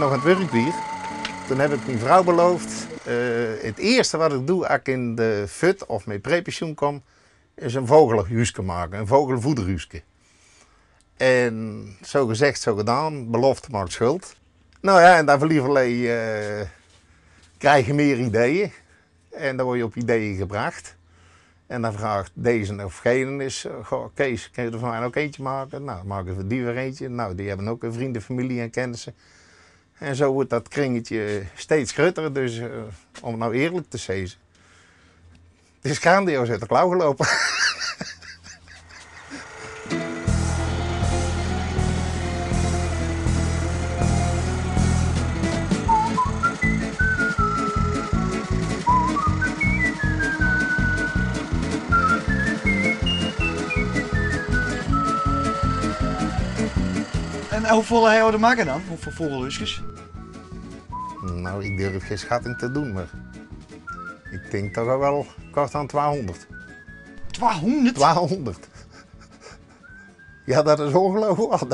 nog aan het werk weer, toen heb ik mijn vrouw beloofd. Het eerste wat ik doe als ik in de fut of met prepensioen kom, is een vogelhuisje maken, een vogelvoederhuisje. En zo gezegd, zo gedaan, belofte maakt schuld. Nou ja, en dan verlieverlee krijg je meer ideeën. En dan word je op ideeën gebracht. En dan vraagt deze of gene is, goh, Kees, kun je er voor mij ook eentje maken? Nou, dan maken we die weer eentje. Nou, die hebben ook een vrienden, familie en kennissen. En zo wordt dat kringetje steeds groter. Dus om het nou eerlijk te zeggen, het is grandioos uit de klauw gelopen. En hoeveel hebben we er maken dan? Hoeveel vogelhuisjes? Nou, ik durf geen schatting te doen, maar ik denk toch wel kort aan 200. 200? 200. Ja, dat is ongelooflijk.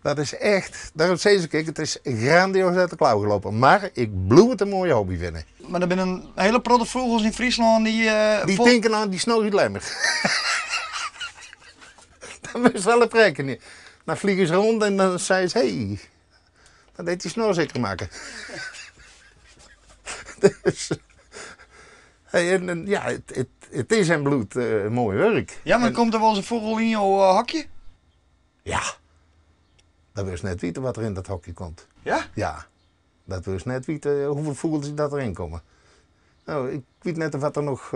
Dat is echt, daarom zei ze, kijk, het is grandioos uit de klauw gelopen. Maar ik bloe het een mooie hobby vinden. Maar er zijn een hele protte vogels in Friesland die... Die denken aan die snoeilemmer. Dat is wel een preken. Dan vliegen ze rond en dan zei ze, hé, dat deed die snor zeker maken. Dus, en, ja, het is en bloed mooi werk. Ja, maar en, komt er wel eens een vogel in jouw hakje? Ja, dat wil je net weten wat er in dat hokje komt. Ja? Ja, dat wil je net weten hoeveel vogels dat erin komen. Nou, ik weet net of wat er nog...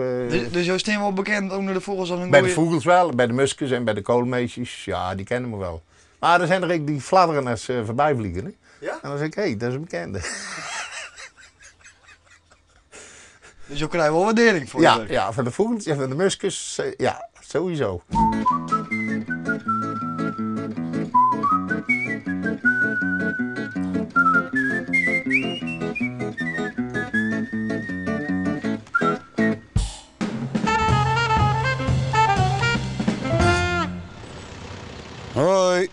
Dus jij steen wel bekend onder de vogels als een bij goeie... de vogels wel, bij de muskers en bij de koolmeesjes, ja, die kennen me wel. Maar er zijn er ook die fladderen als ze voorbij vliegen. Hè? Ja? En dan zeg ik, hé, dat is een bekende. Dus je krijgt wel waardering voor je Ja, werk. ja, voor de vogels en voor de muskers, ja, sowieso. Hoi.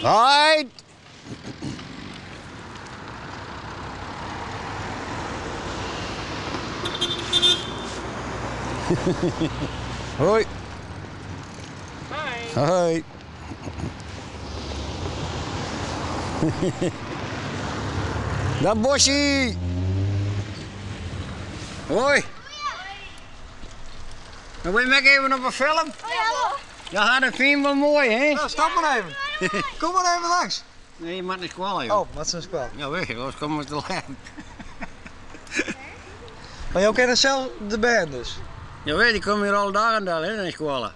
Hoi. Hoi. Hoi. Dat bosje. Hoi. Dan wil je mij even op een film? Oh ja, hoor. Ja, dat vind je wel mooi, hè? Nou, stap maar even. Kom maar even langs. Nee, je mag niet kwallen, joh. Oh, wat is een spel. Ja, weet je, anders komen we te laat. Maar jou kent zelf de band dus? Ja, weet je, ik kom hier al dagen al, hè, dan is kwallen.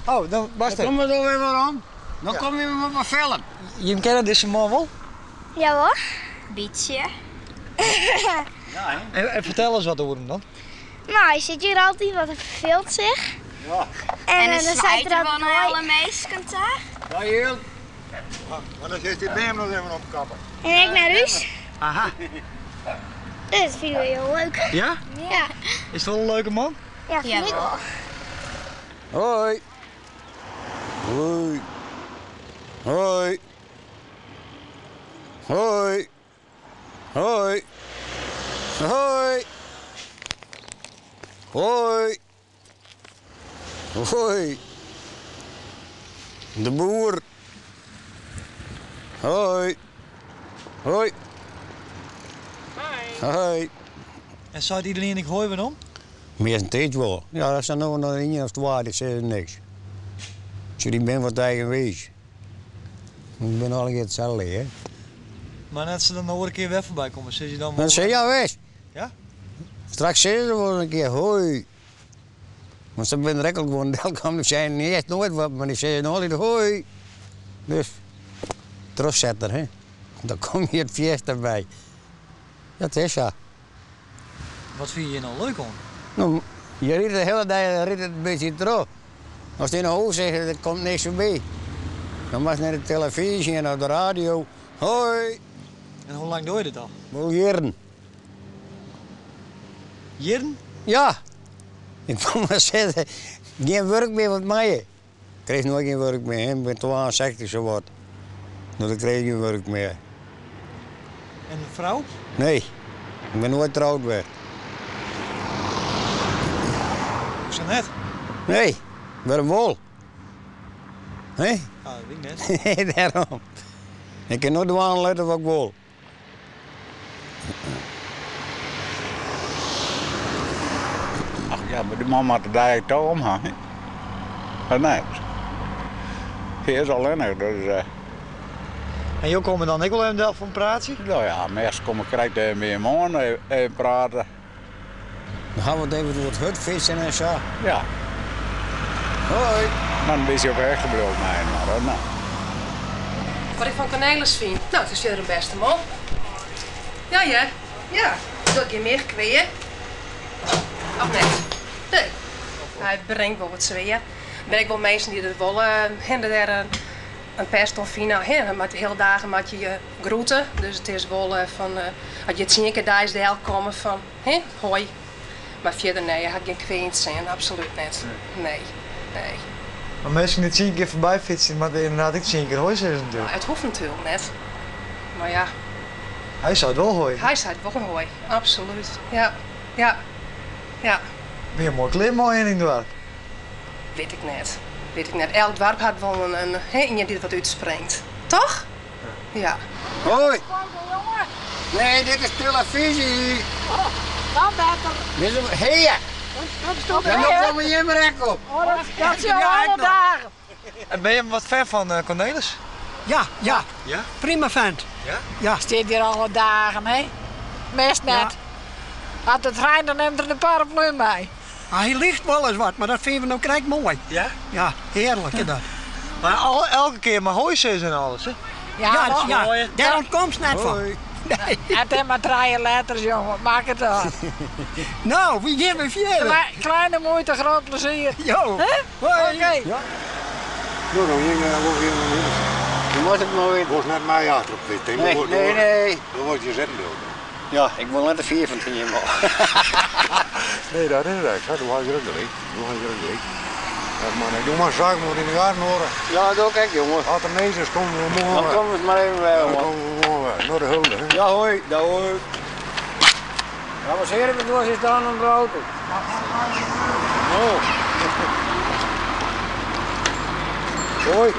Oh, dan was Dan het. kom je toch weer aan. Dan Ja. kom je op een film. Je kent deze man wel? Ja hoor. Beetje. Ja, hè? En vertel eens wat over hem dan. Nou, hij zit hier altijd wat hij verveelt zich. Ja. En, dan staat staat er van ook alle mooi. meisjes daar. Ja, heel. Maar dan zit die band nog even opkappen. En ik naar huis. Aha. Dus dat vinden we heel leuk. Ja? Ja, Is het wel een leuke man? ja vind ik wel. Hoi. Hoi. Hoi. Hoi. Hoi. Hoi. Hoi. Hoi. De boer. Hoi. Hoi. Hoi. En zou iedereen ik hooi dan? Meer een tijd wel. Ja, dat is dan nog een of twee, dat zegt niks. Als je bent wat eigenwijs. Ik ben al hetzelfde, hè. Maar net ze dan nog een keer weer voorbij komen, zit je dan wel... Dan zeg je ja, wees. Ja? Straks zeggen ze wel een keer hoi. Maar ze ben er ook gewoon welkom. Ze zijn niet echt nooit wat, maar die zeggen altijd hoi. Dus, terugzetten, hè. Dan kom je het fiesta bij. Dat is ja. Wat vind je nou leuk aan? Nou, je riet de hele dag riet het een beetje terug. Als die in een hoofd zegt, er komt niks voorbij. Dan was naar de televisie en op de radio. Hoi, En hoe lang doe je dit al? wil jaren. Jaren? Ja. Ik kon maar zeggen, geen werk meer met mij. Ik kreeg nooit geen werk meer. Hè. Ik ben 62 zo wat. Dus ik kreeg geen werk meer. En de vrouw? Nee, ik ben nooit getrouwd weer. Zo net. Nee, waarom wel? Hé? Ah, dat weet ik net. Nee, daarom. Ik kan nooit de waan letten wat ik wil. Ach ja, maar die man moet er daar toch omhangen. Dat net. Hij is alleen nog, dus... En jullie komen dan ook wel even van een praatje? Nou ja, meestal kom ik krijg meer man even praten. Dan gaan we het even door het hut vissen en zo. Ja, Hoi. dan is hij ook echt gebleven, maar nou. Wat ik van Cornelis vind? Nou, het is weer een beste man. Ja, ja. Ja. Dat je meer kweeën. Of net? Nee. Hij brengt wel wat zweer. Er ben ik wel mensen die er wel een pest of nou, hè, met de hele dagen met je groeten. Dus het is wel van, als je het 10 keer daar is de helft komen van, hè, hoi. Maar verder nee, hij had geen kweeën zijn, absoluut niet. Nee. Nee. Maar mensen die 10 keer voorbij fietsen, maar inderdaad ik 10 keer hooi zeggen Nou, natuurlijk. het hoeft natuurlijk net. Maar ja, Hij zou het wel gooien. hij zei het wel een hooi. Absoluut. Ja. Ja. Ja. Ben je een mooi klimmooi in het dorp. Weet ik net. Weet ik net. Elk dorp had wel een die wat uitspringt. Toch? Ja. Hoi. Nee, dit is televisie. Dan beter. Dit is heer. Stop En dan kom je in mijn rek op. Dat is al alle dagen. En ben je wat ver van Cornelis? Ja, ja. Ja? Prima vent. Ja? Ja. Steed hier alle dagen, hè? Meest net. Als het rijdt, dan neemt er een paraplu mee. Hij ligt wel eens wat, maar dat vinden we nou krijg mooi. Ja? Ja, heerlijk is dat. Maar elke keer maar hooi zeggen en alles, hè? Ja, daar ontkomt ze net van. Hoi. Het is maar 3 letters, jongen. Maak het aan. Nou, wie geeft me verder? Kleine moeite, groot plezier. Jo. Oké. Nou, Je moet het nooit. was net mij achterop dit. Nee. Dan word je zetten door. Ja, ik wil net de 4 van 10 man. Nee, dat is het. Doe maar je ruggelik. Doe maar zaken moet in de gaten horen. Ja, dat ook ik, jongen. Als er nee is, komen we morgen Dan weg. komen we maar even bij, Dan man. komen we morgen weg. Naar de hulde, hè. Ja, hoi. Ja, hoi. Dames en heren, we doen ze staan op de auto. Oh. Hoi.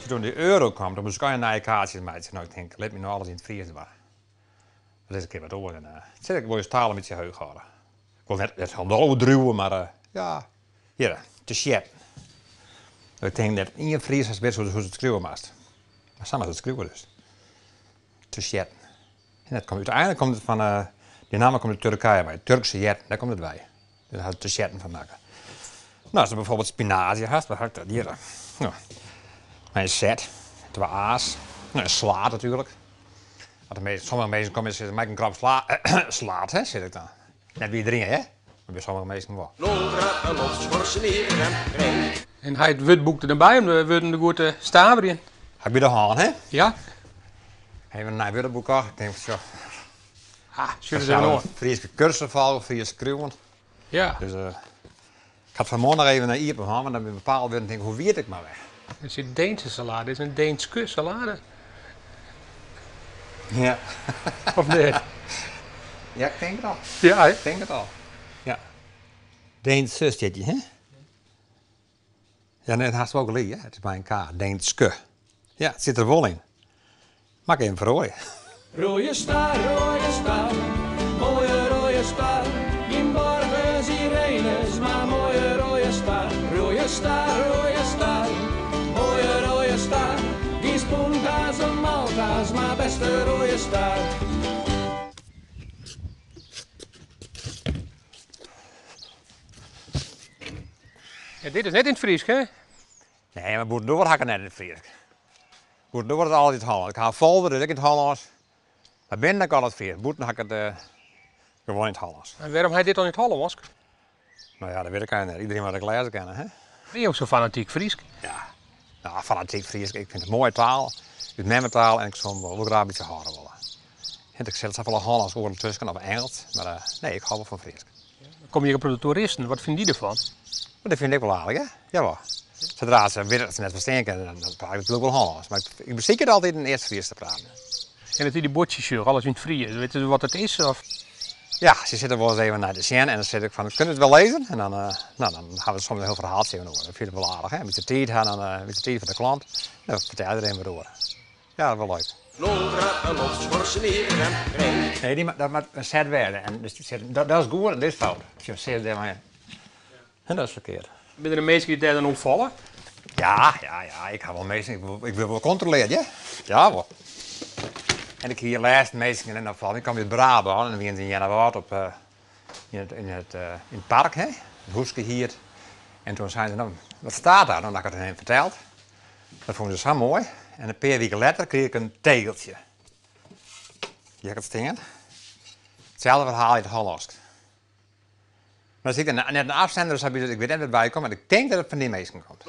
Toen de euro kwam, dan moest ik al een kaartjes maken. Nou, ik denk, let me nou alles in het Fries waar. Dat is een keer wat door. En zit ik wil je talen met je geheugen houden. Ik wil net handel druwen, maar ja, hier, te shit. Ik denk dat in je Fries is best hoe het schreeuwen maakt. Maar samen is het schreeuwen dus. Te shit. En dat komt uiteindelijk komt het van, die naam komt uit Turkije bij, Turkse jet, daar komt het bij. Dus daar had het te shitten van maken. Nou, als je bijvoorbeeld spinazie had, dan had ik dat hier. Nou. Een zet, 2 a's, een slaat natuurlijk. Sommige mensen komen en zeggen, maak een krap slaat, hè, zeg ik dan. Net wie dringen, hè? Maar bij sommige mensen wel. En hij het witboek erbij om de goede stabrien. Heb je de haan, hè? Ja. Even een witboek af. Ik denk, zo. Zullen ze nog? Friese cursusval, Friese schreeuwen. Ja. Dus ik had vanmorgen nog even naar Iepen gaan, maar dan ben ik bepaald weer en denk, hoe weet ik maar weg? Het is een Deense salade, het is een Deenske salade. Ja. Of niet? Ja, ik denk het al. Ja, hè? Ik denk het al. Ja. Deens zusje, hè? Ja, nee, het haast ook lie, hè? Het is bij een K. Deenske. Ja, het zit er wel in. Maak even voor rode. Rode star, mooie rode star. In morgen sirenes, maar mooie rode star. Rode star, mooie rode star. Die spoengaas en malgaas, maar beste rode star. Ja, dit is net in het Fries, hè? Nee, maar boerendoor hakken net in het Fries. Boerendoor is altijd Holland. Ik haal Volder, dus ik in het Hollands. Maar binnen heb ik altijd Fries. Boeten heb ik het gewoon in het Hollands. En waarom hij dit dan in het Hollands? Nou ja, dat weet ik eigenlijk niet. Iedereen wat ik lezen kennen, hè? Ben je ook zo fanatiek Fries? Ja. Nou, fanatiek Fries. Ik vind het een mooie taal. Het mijn taal en ik zou hem wel graag een beetje horen willen. Ik zelfs wel een Hollands woorden tussen of Engels. Maar nee, ik hou wel van Fries. Dan kom je op de toeristen. Wat vinden die ervan? Maar dat vind ik wel aardig, hè? Jawel. Zodra ze weer het net verstaan kunnen, dan praat ik natuurlijk wel Hollands. Maar ik beziek het altijd in het eerste Fries te praten. En het die bordjes, alles in het Fries. Weet je wat het is? Of? Ja, ze zitten wel eens even naar de scène en dan zit ik van, kunnen we het wel lezen? En dan gaan we soms een heel verhaal zien over. Dat vind ik wel aardig, hè? Een beetje tijd gaan, een beetje tijd voor de klant. Dan vertel iedereen weer door. Ja, dat is wel leuk. Nee, dat moet zet werden. En dus dat is goed en dit is fout. Je zegt dat maar. En dat is verkeerd. Ben er een mensen die daar dan opvallen? Ja, ik ga wel mensen. Ik wil wel controleren, ja? Ja, hoor. En ik hier laatst mensen in afval. Ik kwam uit Brabant en dan ben ik in januari in het park, hè? Het hoeske hier. En toen zeiden ze, nou, wat staat daar? Dan had ik het hen verteld. Dat vonden ze zo mooi. En een paar weken later kreeg ik een tegeltje. Je hebt het stingen. Hetzelfde verhaal in het Hollands. Maar als ik net een afzender, dus ik weet net wat bij komt, maar ik denk dat het van die mensen komt.